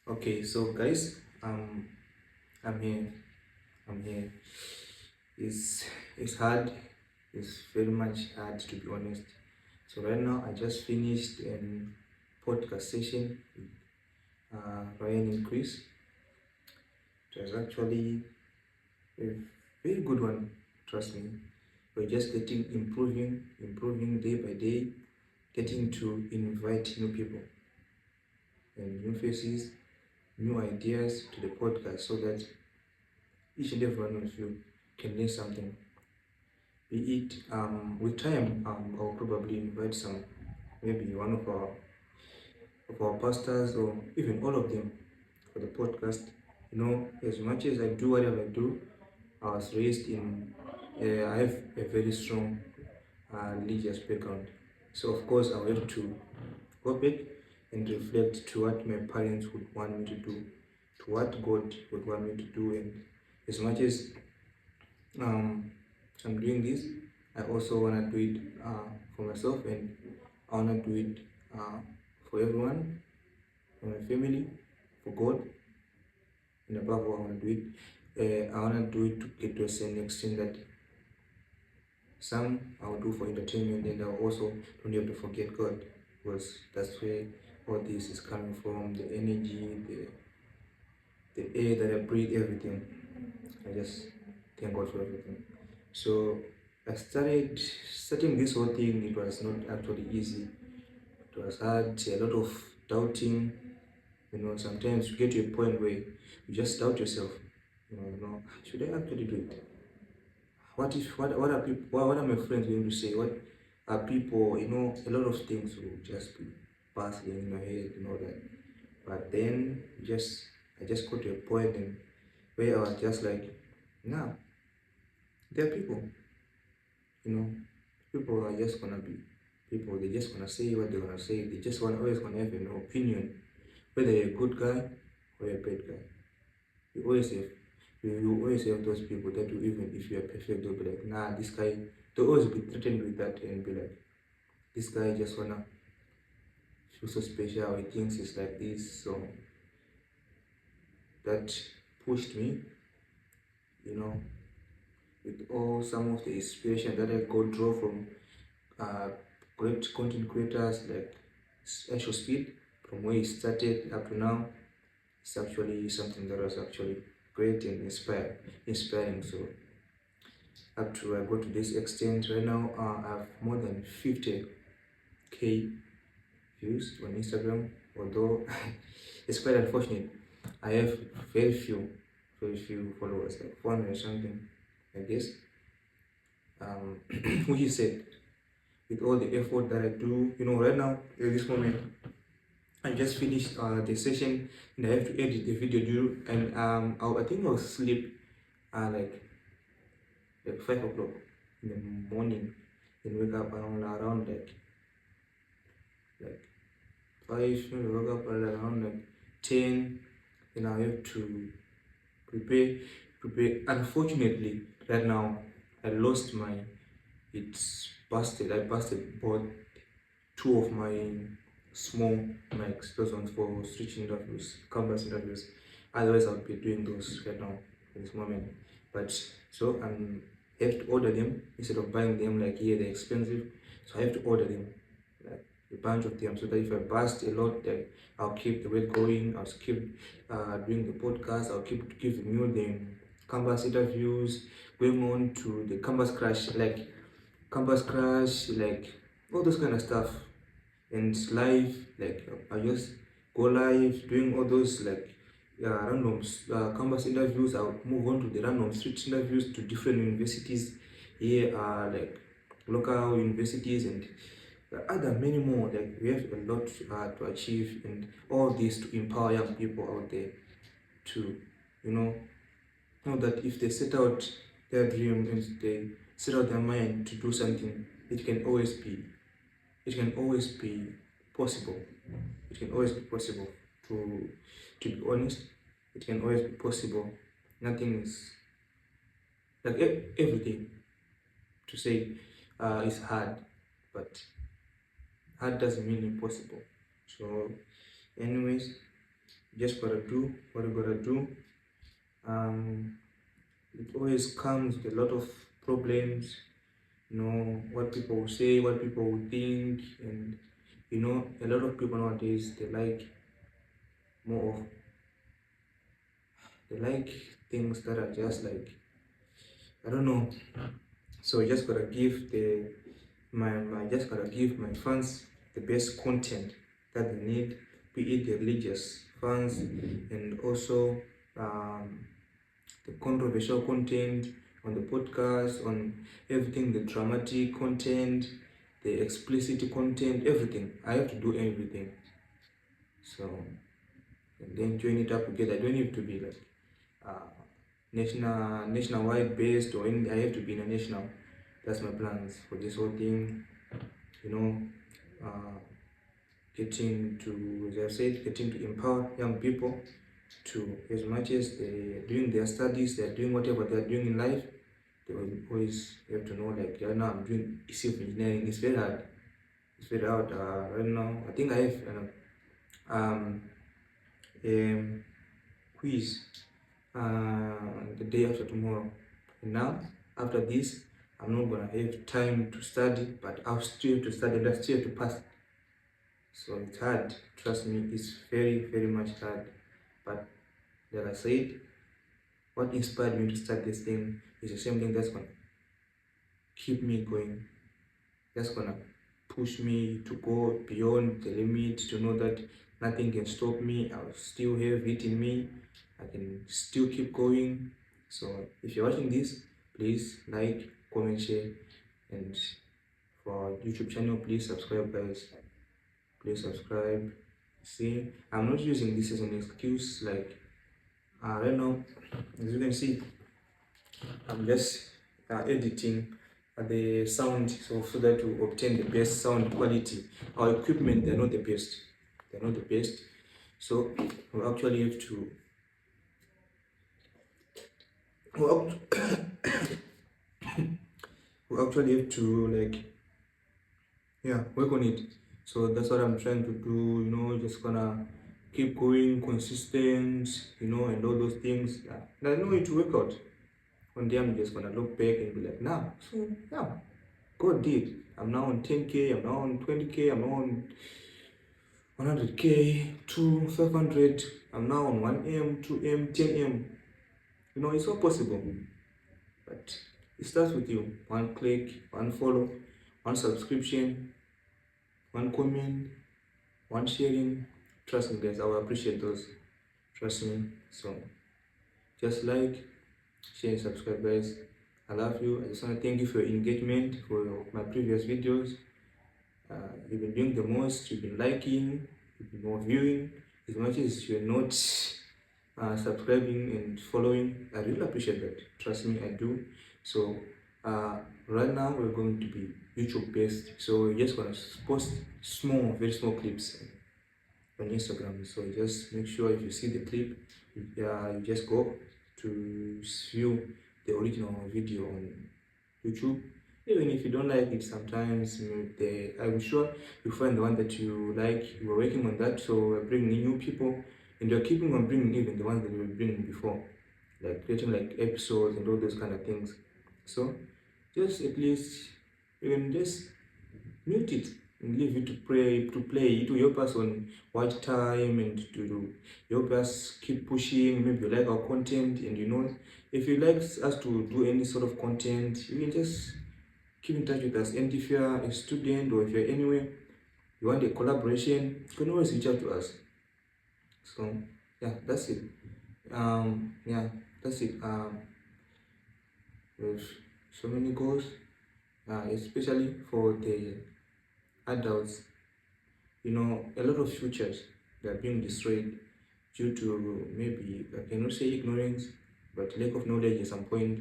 Okay, so guys, I'm here. I'm here. It's hard. It's very much hard to be honest. So right now, I just finished a podcast session with Ryan and Chris. It was actually a very good one. Trust me. We're just getting improving day by day, getting to invite new people and new faces, new ideas to the podcast, so that each and every one of you can learn something. Be it with time, I'll probably invite some, maybe one of our pastors or even all of them for the podcast. As much as I do whatever I do, I was raised in. I have a very strong religious background, so of course I have to go back and reflect to what my parents would want me to do, to what God would want me to do, and as much as um, I'm doing this, I also want to do it for myself, and I want to do it for everyone, for my family, for God, and above all, I want to do it. I want to do it to get to a certain extent that some I'll do for entertainment, and I also don't have to forget God, because that's where all this is coming from, the energy, the air that I breathe, everything. I just thank God for everything. So I starting this whole thing. It was not actually easy. It was hard, a lot of doubting. Sometimes you get to a point where you just doubt yourself. Should I actually do it? What are people? What are my friends going to say? What are people? A lot of things will just be passing in your head and all that. But then I just got to a point and where I was just like, nah, there are people. You know, people are just gonna be people. They're just gonna say what they're gonna say. They just always gonna have an opinion, whether you're a good guy or a bad guy. You always have you always have those people that will, even if you are perfect, they'll be like, nah, this guy. They'll always be threatened with that and be like, this guy just wanna feel so special. He thinks it's like this. So that pushed me, you know, with all some of the inspiration that I got draw from uh, great content creators like Actual Speed, from where he started up to now. It's actually something that was actually great and inspiring. So up to I go to this extent right now, I have more than 50k views on Instagram. Although it's quite unfortunate, I have very few, very few followers, like 400 or something, I guess. Which is said with all the effort that I do, right now at this moment I just finished the session and I have to edit the video due, and I think I'll sleep like 5 o'clock in the morning and wake up around like five, maybe wake up around like 10, and I have to prepare prepare. Unfortunately, right now I lost my it's busted. I busted both two of my small mics, those ones for switching interviews, campus interviews. Otherwise, I'll be doing those right now at this moment. But so I have to order them instead of buying them like here, they're expensive. So I have to order them, like a bunch of them, so that if I bust a lot, then I'll keep the weight going. I'll keep doing the podcast. I'll keep giving you the campus interviews, going on to the campus crash, like all those kind of stuff, and live, like I just go live doing all those like random campus interviews. I'll move on to the random street interviews to different universities here, like local universities, and other many more. Like we have a lot to achieve, and all this to empower young people out there to you know know that if they set out their dream and they set out their mind to do something, it can always be possible. It can always be possible. To be honest, it can always be possible. Nothing is like everything to say is hard, but hard doesn't mean impossible. So, anyways, You just gotta do what you gotta do. It always comes with a lot of problems, what people will say, what people will think, and a lot of people nowadays, more of they like things that are just like, I don't know. So I just gotta give my fans the best content that they need, be it the religious fans and also the controversial content on the podcast, on everything, the dramatic content, the explicit content, everything. I have to do everything. So, and then join it up together. I don't need to be like nationwide based or any. I have to be in a national. That's my plans for this whole thing. Getting to, as I said, getting to empower young people to, as much as they're doing their studies, they're doing whatever they're doing in life, they will always have to know, like, right now I'm doing civil engineering. It's very hard. It's very hard. Right now, I think I have a quiz the day after tomorrow. And now, after this, I'm not gonna have time to study, but I'll still have to study and I still have to pass. So it's hard. Trust me, it's very, very much hard. But like I said, what inspired me to start this thing is the same thing that's gonna keep me going. That's gonna push me to go beyond the limit, to know that nothing can stop me. I'll still have it in me. I can still keep going. So if you're watching this, please like, comment, share, and for our YouTube channel, please subscribe, guys. Please subscribe. See, I'm not using this as an excuse. Like right now, as you can see, I'm just editing the sound, so that to obtain the best sound quality. Our equipment, they're not the best. They're not the best. So we actually have to like work on it. So that's what I'm trying to do. Just gonna keep going, consistent, and all those things. And I know it will work out. One day I'm just gonna look back and be like, nah, so yeah, God did. I'm now on 10K, I'm now on 20K, I'm now on 100K, 500, I'm now on 1M, 2M, 10M. It's all possible. But it starts with you. One click, one follow, one subscription, one comment, one sharing. Trust me, guys, I will appreciate those. Trust me. So just like, share, and subscribe, guys. I love you. I just want to thank you for your engagement for my previous videos. You've been doing the most. You've been liking. You've been more viewing. As much as you're not subscribing and following, I really appreciate that. Trust me, I do. So right now we're going to be YouTube based. So we're just gonna post very small clips on Instagram. So just make sure if you see the clip, you just go to view the original video on YouTube. Even if you don't like it, sometimes I'm sure you find the one that you like. We're working on that, so we're bringing new people, and we're keeping on bringing even the ones that we were bringing before, like creating like episodes and all those kind of things. So just at least you can just mute it and leave it to play. It will help us on watch time and to help us keep pushing. Maybe you like our content, and if you like us to do any sort of content, you can just keep in touch with us. And if you're a student or if you're anywhere, you want a collaboration, you can always reach out to us. So yeah, that's it. That's it. There's so many goals, especially for the adults. A lot of futures that are being destroyed due to, maybe I cannot say ignorance, but lack of knowledge at some point.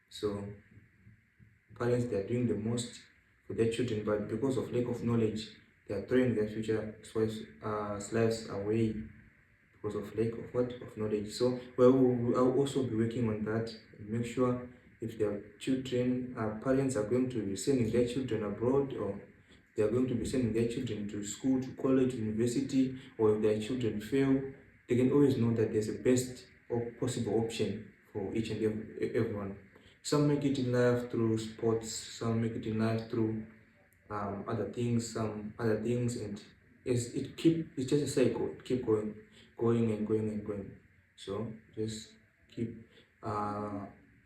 So parents, they are doing the most for their children, but because of lack of knowledge, they are throwing their future lives away because of lack of knowledge. So I'll also be working on that. Make sure if their children, parents are going to be sending their children abroad, or they are going to be sending their children to school, to college, university, or if their children fail, they can always know that there's a best or possible option for each and everyone. Some make it in life through sports, some make it in life through other things, some other things, and it's just a cycle. Keep going and going and going. So just keep uh,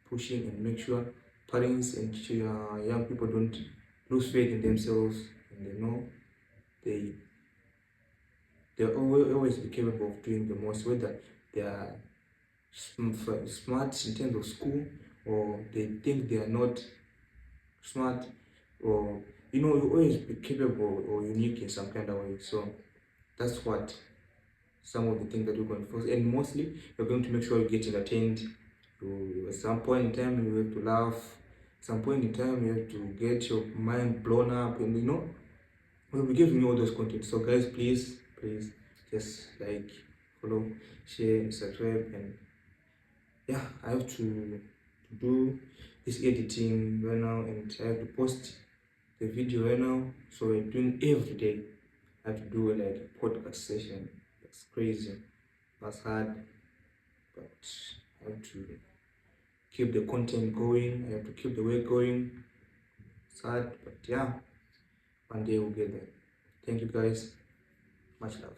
pushing and make sure parents and young people don't lose faith in themselves, and they know they they'll always be capable of doing the most, whether they are smart in terms of school or they think they are not smart, or you always be capable or unique in some kind of way. So that's what some of the things that we're going to focus, and mostly you're going to make sure you get entertained. At some point in time you have to laugh, at some point in time you have to get your mind blown up, and we'll be giving you all those content. So guys, please just like, follow, share, subscribe, and yeah, I have to do this editing right now, and I have to post the video right now. So we're doing every day. I have to do like a podcast session. That's crazy. That's hard, but I have to keep the content going. I have to keep the work going. It's hard, but yeah, one day we'll get there. Thank you guys. Much love.